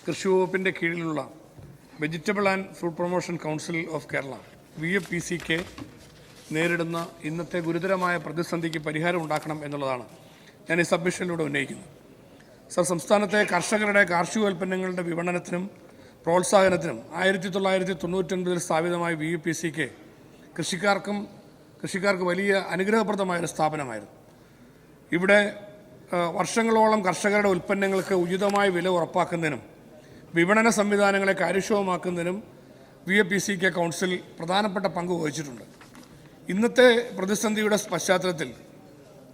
കൃഷി വകുപ്പിൻ്റെ കീഴിലുള്ള vegetable and fruit promotion council of Kerala VFPCK നേരിടുന്ന ഇന്നത്തെ ഗുരുതരമായ പ്രതിസന്ധിക്ക് പരിഹാരം ഉണ്ടാക്കണം എന്നുള്ളതാണ് ഞാൻ ഈ സബ്മിഷനിലൂടെ ഉന്നയിക്കുന്നത്. സർ, സംസ്ഥാനത്തെ കർഷകരുടെ കാർഷികോൽപ്പന്നങ്ങളുടെ വിപണനത്തിനും പ്രോത്സാഹനത്തിനും 1999 സ്ഥാപിതമായ VFPCK കൃഷിക്കാർക്ക് വലിയ അനുഗ്രഹപ്രദമായൊരു സ്ഥാപനമായിരുന്നു. ഇവിടെ വർഷങ്ങളോളം കർഷകരുടെ ഉൽപ്പന്നങ്ങൾക്ക് ഉചിതമായ വില ഉറപ്പാക്കുന്നതിനും വിപണന സംവിധാനങ്ങളെ കാര്യക്ഷമമാക്കുന്നതിനും VFPCK കൗൺസിൽ പ്രധാനപ്പെട്ട പങ്ക് വഹിച്ചിട്ടുണ്ട്. ഇന്നത്തെ പ്രതിസന്ധിയുടെ പശ്ചാത്തലത്തിൽ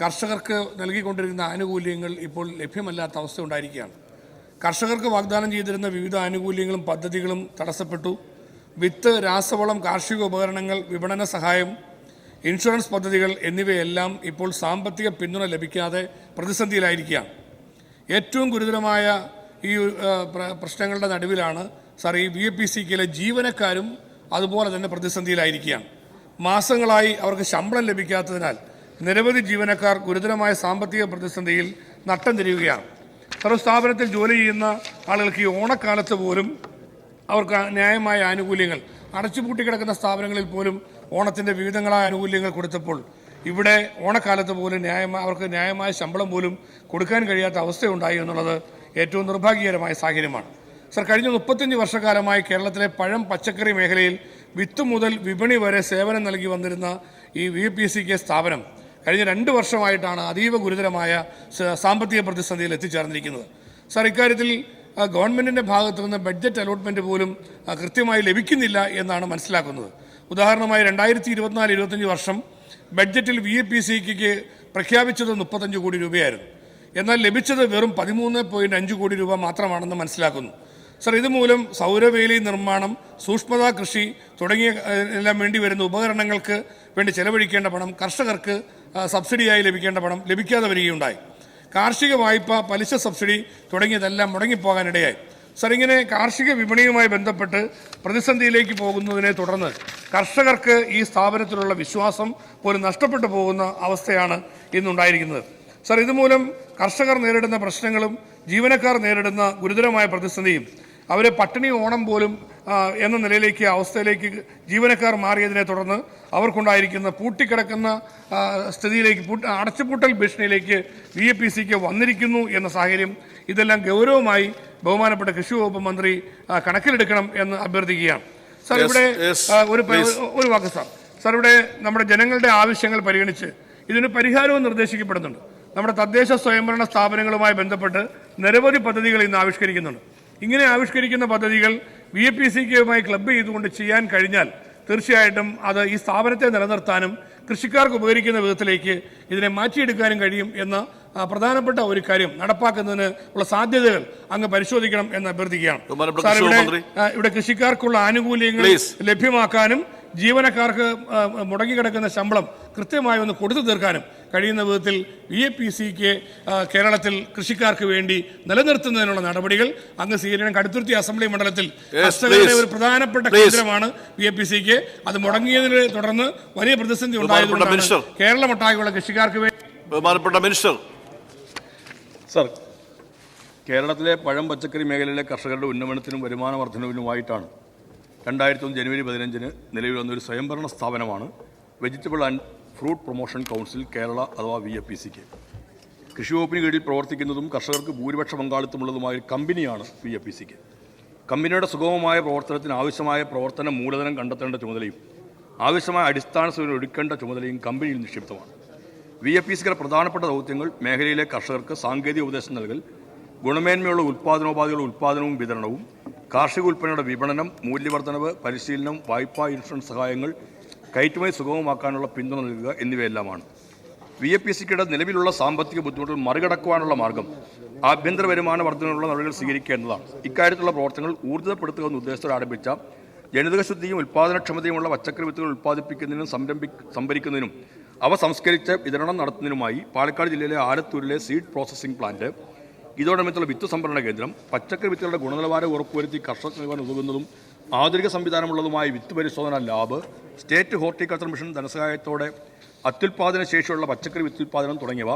കർഷകർക്ക് നൽകിക്കൊണ്ടിരുന്ന ആനുകൂല്യങ്ങൾ ഇപ്പോൾ ലഭ്യമല്ലാത്ത അവസ്ഥ ഉണ്ടായിരിക്കുകയാണ്. കർഷകർക്ക് വാഗ്ദാനം ചെയ്തിരുന്ന വിവിധ ആനുകൂല്യങ്ങളും പദ്ധതികളും തടസ്സപ്പെട്ടു. വിത്ത്, രാസവളം, കാർഷിക ഉപകരണങ്ങൾ, വിപണന സഹായം, ഇൻഷുറൻസ് പദ്ധതികൾ എന്നിവയെല്ലാം ഇപ്പോൾ സാമ്പത്തിക പിന്തുണ ലഭിക്കാതെ പ്രതിസന്ധിയിലായിരിക്കുകയാണ്. ഏറ്റവും ഗുരുതരമായ ഈ പ്രശ്നങ്ങളുടെ നടുവിലാണ് സാർ ഈ VFPCKയിലെ ജീവനക്കാരും അതുപോലെ തന്നെ പ്രതിസന്ധിയിലായിരിക്കുകയാണ്. മാസങ്ങളായി അവർക്ക് ശമ്പളം ലഭിക്കാത്തതിനാൽ നിരവധി ജീവനക്കാർ ഗുരുതരമായ സാമ്പത്തിക പ്രതിസന്ധിയിൽ നട്ടം തിരിയുകയാണ്. സ്ഥാപനത്തിൽ ജോലി ചെയ്യുന്ന ആളുകൾക്ക് ഈ ഓണക്കാലത്ത് പോലും അവർക്ക് ന്യായമായ ആനുകൂല്യങ്ങൾ, അടച്ചുപൂട്ടിക്കിടക്കുന്ന സ്ഥാപനങ്ങളിൽ പോലും ഓണത്തിൻ്റെ വിവിധങ്ങളായ ആനുകൂല്യങ്ങൾ കൊടുത്തപ്പോൾ ഇവിടെ ഓണക്കാലത്ത് പോലും അവർക്ക് ന്യായമായ ശമ്പളം പോലും കൊടുക്കാൻ കഴിയാത്ത അവസ്ഥയുണ്ടായി എന്നുള്ളത് ഏറ്റവും നിർഭാഗ്യകരമായ സാഹചര്യമാണ്. സർ, കഴിഞ്ഞ 35 വർഷക്കാലമായി കേരളത്തിലെ പഴം പച്ചക്കറി മേഖലയിൽ വിത്ത് മുതൽ വിപണി വരെ സേവനം നൽകി വന്നിരുന്ന ഈ VFPCK സ്ഥാപനം കഴിഞ്ഞ 2 വർഷമായിട്ടാണ് അതീവ ഗുരുതരമായ സാമ്പത്തിക പ്രതിസന്ധിയിൽ എത്തിച്ചേർന്നിരിക്കുന്നത്. സർ, ഇക്കാര്യത്തിൽ ഗവൺമെൻറ്റിൻ്റെ ഭാഗത്തു നിന്ന് ബഡ്ജറ്റ് അലോട്ട്മെൻറ്റ് പോലും കൃത്യമായി ലഭിക്കുന്നില്ല എന്നാണ് മനസ്സിലാക്കുന്നത്. ഉദാഹരണമായി 2024-25 വർഷം ബഡ്ജറ്റിൽ VFPCKയ്ക്ക് പ്രഖ്യാപിച്ചത് 35 കോടി രൂപയായിരുന്നു. എന്നാൽ ലഭിച്ചത് വെറും 13.5 കോടി രൂപ മാത്രമാണെന്ന് മനസ്സിലാക്കുന്നു. സർ, ഇതുമൂലം സൗരവേലി നിർമ്മാണം, സൂക്ഷ്മതാ കൃഷി തുടങ്ങിയ എല്ലാം വേണ്ടി വരുന്ന ഉപകരണങ്ങൾക്ക് വേണ്ടി ചെലവഴിക്കേണ്ട പണം, കർഷകർക്ക് സബ്സിഡിയായി ലഭിക്കേണ്ട പണം ലഭിക്കാതെ വരികയുണ്ടായി. കാർഷിക വായ്പ, പലിശ സബ്സിഡി തുടങ്ങിയതെല്ലാം മുടങ്ങിപ്പോകാനിടയായി. സർ, ഇങ്ങനെ കാർഷിക വിപണിയുമായി ബന്ധപ്പെട്ട് പ്രതിസന്ധിയിലേക്ക് പോകുന്നതിനെ തുടർന്ന് കർഷകർക്ക് ഈ സ്ഥാപനത്തിലുള്ള വിശ്വാസം പോലും നഷ്ടപ്പെട്ടു പോകുന്ന അവസ്ഥയാണ് ഇന്നുണ്ടായിരിക്കുന്നത്. സർ, ഇതുമൂലം കർഷകർ നേരിടുന്ന പ്രശ്നങ്ങളും ജീവനക്കാർ നേരിടുന്ന ഗുരുതരമായ പ്രതിസന്ധിയും അവരെ പട്ടിണി ഓണം പോലും എന്ന നിലയിലേക്ക് അവസ്ഥയിലേക്ക് ജീവനക്കാർ മാറിയതിനെ തുടർന്ന് അവർക്കുണ്ടായിരിക്കുന്ന പൂട്ടിക്കിടക്കുന്ന സ്ഥിതിയിലേക്ക് അടച്ചുപൂട്ടൽ ഭീഷണിയിലേക്ക് VFPCK വന്നിരിക്കുന്നു എന്ന സാഹചര്യം ഇതെല്ലാം ഗൗരവമായി ബഹുമാനപ്പെട്ട കൃഷി വകുപ്പ് മന്ത്രി കണക്കിലെടുക്കണം എന്ന് അഭ്യർത്ഥിക്കുകയാണ്. സാർ, ഇവിടെ ഒരു വാക്ക് സാർ, ഇവിടെ നമ്മുടെ ജനങ്ങളുടെ ആവശ്യങ്ങൾ പരിഗണിച്ച് ഇതിന് പരിഹാരവും നിർദ്ദേശിക്കപ്പെടുന്നുണ്ട്. നമ്മുടെ തദ്ദേശ സ്വയംഭരണ സ്ഥാപനങ്ങളുമായി ബന്ധപ്പെട്ട് നിരവധി പദ്ധതികൾ ഇന്ന് ആവിഷ്കരിക്കുന്നുണ്ട്. ഇങ്ങനെ ആവിഷ്കരിക്കുന്ന പദ്ധതികൾ VFPCKയുമായി ക്ലബ്ബ് ചെയ്തുകൊണ്ട് ചെയ്യാൻ കഴിഞ്ഞാൽ തീർച്ചയായിട്ടും അത് ഈ സ്ഥാപനത്തെ നിലനിർത്താനും കൃഷിക്കാർക്ക് ഉപകരിക്കുന്ന വിധത്തിലേക്ക് ഇതിനെ മാറ്റിയെടുക്കാനും കഴിയും എന്ന പ്രധാനപ്പെട്ട ഒരു കാര്യം നടപ്പാക്കുന്നതിന് ഉള്ള സാധ്യതകൾ അങ്ങ് പരിശോധിക്കണം എന്ന് അഭ്യർത്ഥിക്കുകയാണ്. സാർ, ഇവിടെ കൃഷിക്കാർക്കുള്ള ആനുകൂല്യങ്ങൾ ലഭ്യമാക്കാനും ജീവനക്കാർക്ക് മുടങ്ങിക്കിടക്കുന്ന ശമ്പളം കൃത്യമായി ഒന്ന് കൊടുത്തു തീർക്കാനും കഴിയുന്ന വിധത്തിൽ VFPCK കേരളത്തിൽ കൃഷിക്കാർക്ക് വേണ്ടി നിലനിർത്തുന്നതിനുള്ള നടപടികൾ അങ്ങ് സ്വീകരിക്കണം. കടുത്തുരുത്തി അസംബ്ലി മണ്ഡലത്തിൽ കർഷകരുടെ ഒരു പ്രധാനപ്പെട്ട കേന്ദ്രമാണ് VFPCK. അത് മുടങ്ങിയതിനെ തുടർന്ന് വലിയ പ്രതിസന്ധി ഉണ്ടായതുകൊണ്ടാണ് കേരളമൊട്ടാകെയുള്ള കൃഷിക്കാർക്ക് വേണ്ടി. ബഹുമാനപ്പെട്ട മിനിസ്റ്റർ. സർ, കേരളത്തിലെ പഴം പച്ചക്കറി മേഖലയിലെ കർഷകരുടെ ഉന്നമനത്തിനും വരുമാന വർധനവിനുമായിട്ടാണ് 2001 ജനുവരി 15 നിലവിൽ വന്നൊരു സ്വയംഭരണ സ്ഥാപനമാണ് vegetable and fruit promotion council Kerala അഥവാ VFPCK. കൃഷി വകുപ്പിന് കീഴിൽ പ്രവർത്തിക്കുന്നതും കർഷകർക്ക് ഭൂരിപക്ഷ പങ്കാളിത്തമുള്ളതുമായ ഒരു കമ്പനിയാണ് VFPCK. കമ്പനിയുടെ സുഗമമായ പ്രവർത്തനത്തിന് ആവശ്യമായ പ്രവർത്തന മൂലധനം കണ്ടെത്തേണ്ട ചുമതലയും ആവശ്യമായ അടിസ്ഥാന സൗകര്യം ഒരുക്കേണ്ട ചുമതലയും കമ്പനിയിൽ നിക്ഷിപ്തമാണ്. VFPCKയുടെ പ്രധാനപ്പെട്ട ദൗത്യങ്ങൾ മേഖലയിലെ കർഷകർക്ക് സാങ്കേതിക ഉപദേശം നൽകൽ, ഗുണമേന്മയുള്ള ഉൽപ്പാദനോപാധികളുടെ ഉൽപ്പാദനവും വിതരണവും, കാർഷിക ഉൽപ്പന്നങ്ങളുടെ വിപണനം, മൂല്യവർദ്ധനവ്, പരിശീലനം, വായ്പാ, ഇൻഷുറൻസ് സഹായങ്ങൾ, കയറ്റുമതി സുഗമമാക്കാനുള്ള പിന്തുണ നൽകുക എന്നിവയെല്ലാമാണ്. VFPCKയുടെ നിലവിലുള്ള സാമ്പത്തിക ബുദ്ധിമുട്ടുകൾ മറികടക്കുവാനുള്ള മാർഗം ആഭ്യന്തര വരുമാന വർധനയുള്ള നടപടികൾ സ്വീകരിക്കേണ്ടതാണ്. ഇക്കാര്യത്തിലുള്ള പ്രവർത്തനങ്ങൾ ഊർജ്ജിതപ്പെടുത്തുക എന്ന ഉദ്ദേശത്തോടെ ആരംഭിച്ച ജനിതക ശുദ്ധിയും ഉൽപ്പാദനക്ഷമതയുമുള്ള പച്ചക്കറി വിത്തുകൾ ഉൽപ്പാദിപ്പിക്കുന്നതിനും സംഭരിക്കുന്നതിനും അവ സംസ്കരിച്ച് വിതരണം നടത്തുന്നതിനുമായി പാലക്കാട് ജില്ലയിലെ ആലത്തൂരിലെ സീഡ് പ്രോസസ്സിംഗ് പ്ലാന്റ്, ഇതോടൊപ്പമുള്ള വിത്ത് സംഭരണ കേന്ദ്രം, പച്ചക്കറി വിത്തുകളുടെ ഗുണനിലവാരം ഉറപ്പുവരുത്തി കർഷകർക്ക് ഉതകുന്നതും ആധുനിക സംവിധാനമുള്ളതുമായ വിത്ത് പരിശോധന ലാബ്, സ്റ്റേറ്റ് ഹോർട്ടിക്കൾച്ചർ മിഷൻ ധനസഹായത്തോടെ അത്യുൽപാദന ശേഷിയുള്ള പച്ചക്കറി വിത്തുൽപാദനം തുടങ്ങിയവ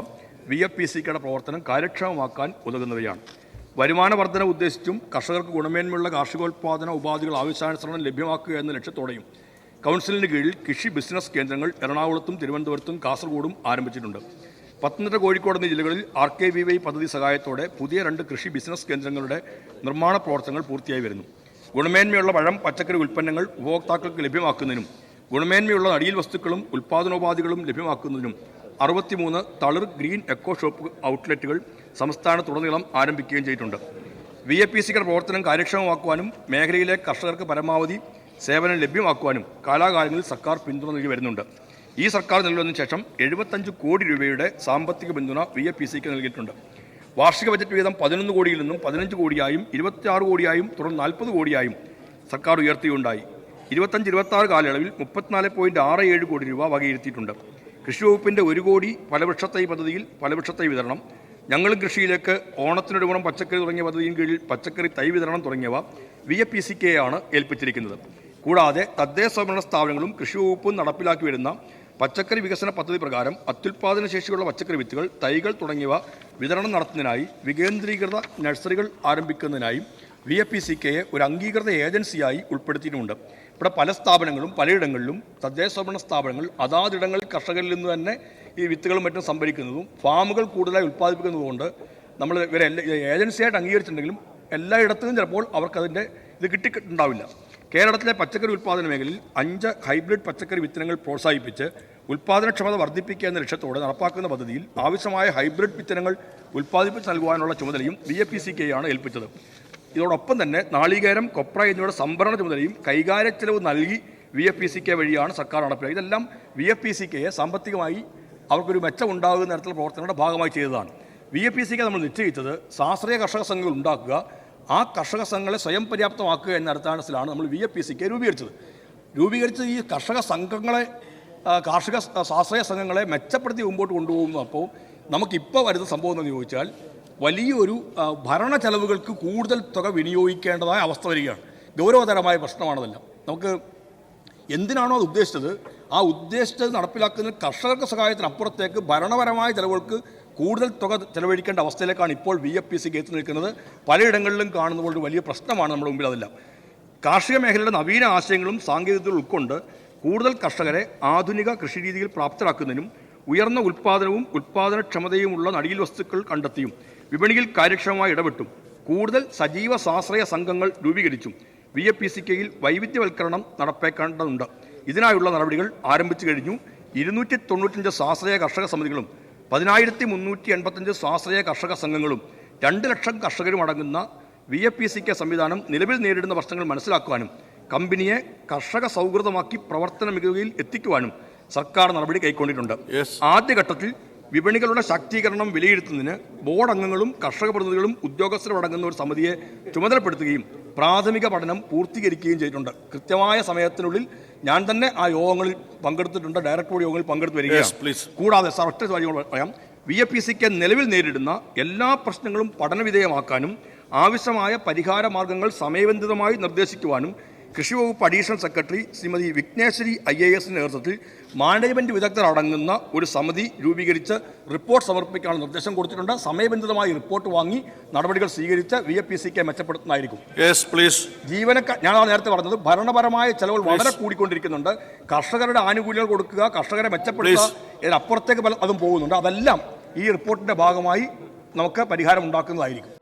VFPCKയുടെ പ്രവർത്തനം കാര്യക്ഷമമാക്കാൻ ഉതകുന്നവയാണ്. വരുമാന വർധന ഉദ്ദേശിച്ചും കർഷകർക്ക് ഗുണമേന്മയുള്ള കാർഷികോൽപാദന ഉപാധികൾ ആവശ്യാനുസരണം ലഭ്യമാക്കുക എന്ന ലക്ഷ്യത്തോടെയും കൗൺസിലിന് കീഴിൽ കൃഷി ബിസിനസ് കേന്ദ്രങ്ങൾ എറണാകുളത്തും തിരുവനന്തപുരത്തും കാസർഗോഡും ആരംഭിച്ചിട്ടുണ്ട്. പത്തനംതിട്ട, കോഴിക്കോട് എന്നീ ജില്ലകളിൽ RKVY പദ്ധതി സഹായത്തോടെ പുതിയ 2 കൃഷി ബിസിനസ് കേന്ദ്രങ്ങളുടെ നിർമ്മാണ പ്രവർത്തനങ്ങൾ പൂർത്തിയായി വരുന്നു. ഗുണമേന്മയുള്ള പഴം, പച്ചക്കറി ഉൽപ്പന്നങ്ങൾ ഉപഭോക്താക്കൾക്ക് ലഭ്യമാക്കുന്നതിനും ഗുണമേന്മയുള്ള നടീൽ വസ്തുക്കളും ഉൽപ്പാദനോപാധികളും ലഭ്യമാക്കുന്നതിനും 63 തളിർ ഗ്രീൻ എക്കോ ഷോപ്പ് ഔട്ട്ലെറ്റുകൾ സംസ്ഥാനത്തുടനീളം ആരംഭിക്കുകയും ചെയ്തിട്ടുണ്ട്. VAPCയുടെ പ്രവർത്തനം കാര്യക്ഷമമാക്കുവാനും മേഖലയിലെ കർഷകർക്ക് പരമാവധി സേവനം ലഭ്യമാക്കുവാനും കാലാകാലങ്ങളിൽ സർക്കാർ പിന്തുണ നൽകി വരുന്നുണ്ട്. ഈ സർക്കാർ നൽകുന്നതിന് ശേഷം 75 കോടി രൂപയുടെ സാമ്പത്തിക പിന്തുണ VAPCക്ക് നൽകിയിട്ടുണ്ട്. വാർഷിക ബജറ്റ് വീതം 11 കോടിയിൽ നിന്നും 15 കോടിയായും 26 കോടിയായും തുടർന്ന് 40 കോടിയായും സർക്കാർ ഉയർത്തുകയുണ്ടായി. 25-26 കാലയളവിൽ 34.67 കോടി രൂപ വകയിരുത്തിയിട്ടുണ്ട്. കൃഷി വകുപ്പിൻ്റെ 1 കോടി ഫലവൃക്ഷത്തൈ പദ്ധതിയിൽ ഫലവൃക്ഷത്തൈ വിതരണം, ഞങ്ങളും കൃഷിയിലേക്ക് ഓണത്തിനൊരു ഗുണം പച്ചക്കറി തുടങ്ങിയ പദ്ധതിயின் കീഴിൽ പച്ചക്കറി തൈ വിതരണം തുടങ്ങിയവ VAPCക്കെയാണ് ഏൽപ്പിച്ചിരിക്കുന്നത്. കൂടാതെ തദ്ദേശ സ്വയംഭരണ സ്ഥാപനങ്ങളും കൃഷി വകുപ്പും നടപ്പിലാക്കി വരുന്ന പച്ചക്കറി വികസന പദ്ധതി പ്രകാരം അത്യുൽപാദന ശേഷിയുള്ള പച്ചക്കറി വിത്തുകൾ, തൈകൾ തുടങ്ങിയവ വിതരണം നടത്തുന്നതിനായി വികേന്ദ്രീകൃത നഴ്സറികൾ ആരംഭിക്കുന്നതിനായും VAPCയെ ഒരു അംഗീകൃത ഏജൻസിയായി ഉൾപ്പെടുത്തിയിട്ടുമുണ്ട്. ഇവിടെ പല സ്ഥാപനങ്ങളും പലയിടങ്ങളിലും തദ്ദേശ സ്വയംഭരണ സ്ഥാപനങ്ങൾ അതാതിടങ്ങളിൽ കർഷകരിൽ നിന്ന് തന്നെ ഈ വിത്തുകളും മറ്റും സംഭരിക്കുന്നതും ഫാമുകൾ കൂടുതലായി ഉൽപ്പാദിപ്പിക്കുന്നതുകൊണ്ട് നമ്മൾ ഇവരെ ഏജൻസിയായിട്ട് അംഗീകരിച്ചിട്ടുണ്ടെങ്കിലും എല്ലായിടത്തും ചിലപ്പോൾ അവർക്കതിൻ്റെ ഇത് കിട്ടിയിട്ടുണ്ടാവില്ല. കേരളത്തിലെ പച്ചക്കറി ഉൽപ്പാദന മേഖലയിൽ 5 ഹൈബ്രിഡ് പച്ചക്കറി വിത്തനങ്ങൾ പ്രോത്സാഹിപ്പിച്ച് ഉൽപ്പാദനക്ഷമത വർദ്ധിപ്പിക്കുക എന്ന ലക്ഷ്യത്തോടെ നടപ്പാക്കുന്ന പദ്ധതിയിൽ ആവശ്യമായ ഹൈബ്രിഡ് വിത്തനങ്ങൾ ഉൽപ്പാദിപ്പിച്ച് നൽകുവാനുള്ള ചുമതലയും VAPCക്കെയാണ് ഏൽപ്പിച്ചത്. ഇതോടൊപ്പം തന്നെ നാളികേരം, കൊപ്ര എന്നിവയുടെ സംഭരണ ചുമതലയും കൈകാര്യ ചെലവ് നൽകി VAPCK വഴിയാണ് സർക്കാർ നടപ്പിലാക്കുക. ഇതെല്ലാം VAPCKയെ സാമ്പത്തികമായി അവർക്കൊരു മെച്ചമുണ്ടാകുന്ന തരത്തിലുള്ള പ്രവർത്തനങ്ങളുടെ ഭാഗമായി ചെയ്തതാണ്. VAPCക്ക് നമ്മൾ നിശ്ചയിച്ചത് സ്വാശ്രയ കർഷക സംഘങ്ങൾ ഉണ്ടാക്കുക, ആ കർഷക സംഘങ്ങളെ സ്വയം പര്യാപ്തമാക്കുക എന്ന അടിസ്ഥാനത്തിലാണ് നമ്മൾ VAPCK രൂപീകരിച്ചത്. ഈ കർഷക സംഘങ്ങളെ, കാർഷിക സ്വാശ്രയ സംഘങ്ങളെ മെച്ചപ്പെടുത്തി മുമ്പോട്ട് കൊണ്ടുപോകുന്നപ്പോൾ നമുക്കിപ്പോൾ വരുന്ന സംഭവം എന്ന് ചോദിച്ചാൽ വലിയൊരു ഭരണ ചെലവുകൾക്ക് കൂടുതൽ തുക വിനിയോഗിക്കേണ്ടതായ അവസ്ഥ വരികയാണ്. ഗൗരവതരമായ പ്രശ്നമാണതെല്ലാം. നമുക്ക് എന്തിനാണോ അത് ഉദ്ദേശിച്ചത്, ആ ഉദ്ദേശിച്ചത് നടപ്പിലാക്കുന്ന കർഷകർക്ക് സഹായത്തിനപ്പുറത്തേക്ക് ഭരണപരമായ ചെലവുകൾക്ക് കൂടുതൽ തുക ചെലവഴിക്കേണ്ട അവസ്ഥയിലേക്കാണ് ഇപ്പോൾ VAPCക്ക് എത്തി നിൽക്കുന്നത്. പലയിടങ്ങളിലും കാണുന്നതുകൊണ്ട് വലിയ പ്രശ്നമാണ് നമ്മുടെ മുമ്പിൽ. അതെല്ലാം കാർഷിക മേഖലയുടെ നവീന ആശയങ്ങളും സാങ്കേതികതകളും ഉൾക്കൊണ്ട് കൂടുതൽ കർഷകരെ ആധുനിക കൃഷിരീതിയിൽ പ്രാപ്തരാക്കുന്നതിനും ഉയർന്ന ഉൽപ്പാദനവും ഉൽപ്പാദനക്ഷമതയുമുള്ള നടീൽ വസ്തുക്കൾ കണ്ടെത്തിയും വിപണിയിൽ കാര്യക്ഷമമായി ഇടപെട്ടും കൂടുതൽ സജീവ സ്വാശ്രയ സംഘങ്ങൾ രൂപീകരിച്ചും VAPCക്കയിൽ വൈവിധ്യവൽക്കരണം നടപ്പാക്കേണ്ടതുണ്ട്. ഇതിനായുള്ള നടപടികൾ ആരംഭിച്ചു കഴിഞ്ഞു. 295 സ്വാശ്രയ കർഷക സമിതികളും 10,385 സ്വാശ്രയ കർഷക സംഘങ്ങളും 2 ലക്ഷം കർഷകരും അടങ്ങുന്ന VAPCK സംവിധാനം നിലവിൽ നേരിടുന്ന പ്രശ്നങ്ങൾ മനസ്സിലാക്കുവാനും കമ്പനിയെ കർഷക സൗഹൃദമാക്കി പ്രവർത്തന മികവിൽ എത്തിക്കുവാനും സർക്കാർ നടപടി കൈക്കൊണ്ടിട്ടുണ്ട്. ആദ്യഘട്ടത്തിൽ വിപണികളുടെ ശാക്തീകരണം വിലയിരുത്തുന്നതിന് ബോർഡ് അംഗങ്ങളും കർഷക പ്രതിനിധികളും ഉദ്യോഗസ്ഥരും അടങ്ങുന്ന ഒരു സമിതിയെ ചുമതലപ്പെടുത്തുകയും പ്രാഥമിക പഠനം പൂർത്തീകരിക്കുകയും ചെയ്തിട്ടുണ്ട്. കൃത്യമായ സമയത്തിനുള്ളിൽ ഞാൻ തന്നെ ആ യോഗങ്ങളിൽ പങ്കെടുത്തിട്ടുണ്ട്, ഡയറക്ടർ ബോർഡ് യോഗങ്ങളിൽ പങ്കെടുത്ത് വരികയാണ്. കൂടാതെ ഒറ്റ കാര്യങ്ങൾ പറയാം, VAPCK നിലവിൽ നേരിടുന്ന എല്ലാ പ്രശ്നങ്ങളും പഠനവിധേയമാക്കാനും ആവശ്യമായ പരിഹാര മാർഗങ്ങൾ സമയബന്ധിതമായി നിർദ്ദേശിക്കുവാനും കൃഷി വകുപ്പ് അഡീഷണൽ സെക്രട്ടറി ശ്രീമതി വിഘ്നേശ്വരി IASന്റെ നേതൃത്വത്തിൽ മാനേജ്മെന്റ് വിദഗ്ധർ അടങ്ങുന്ന ഒരു സമിതി രൂപീകരിച്ച് റിപ്പോർട്ട് സമർപ്പിക്കാനുള്ള നിർദ്ദേശം കൊടുത്തിട്ടുണ്ട്. സമയബന്ധിതമായി റിപ്പോർട്ട് വാങ്ങി നടപടികൾ സ്വീകരിച്ച് VAPCK മെച്ചപ്പെടുത്തുന്നതായിരിക്കും. ഞാൻ നേരത്തെ പറഞ്ഞത് ഭരണപരമായ ചെലവുകൾ വളരെ കൂടിക്കൊണ്ടിരിക്കുന്നുണ്ട്. കർഷകരുടെ ആനുകൂല്യങ്ങൾ കൊടുക്കുക, കർഷകരെ മെച്ചപ്പെടുത്തുക, ഇതിനപ്പുറത്തേക്ക് അതും പോകുന്നുണ്ട്. അതെല്ലാം ഈ റിപ്പോർട്ടിന്റെ ഭാഗമായി നമുക്ക് പരിഹാരം ഉണ്ടാക്കുന്നതായിരിക്കും.